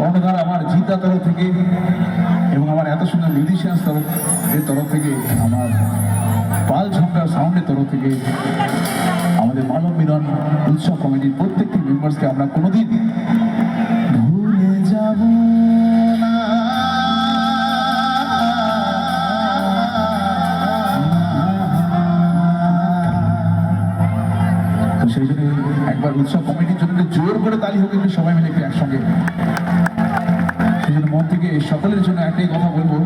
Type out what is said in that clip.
কর্ণধার আমার জিতা তরফ থেকে এবং আমার এত সুন্দর মিউজিশিয়ানস তরফ থেকে, আমার পাল ঝঙ্কার সাউন্ডের তরফ থেকে, আমাদের মানব মিলন উৎসব কমিটির প্রত্যেকটি মেম্বার্সকে আমরা কোনোদিন ভুলে যাব না। তো সেই জন্য একবার উৎসব কমিটির জন্য জোর করে তালি হোক, একটু সবাই মিলে একটু একসঙ্গে। সেই জন্য মন থেকে সকলের জন্য একটাই কথা বলবো,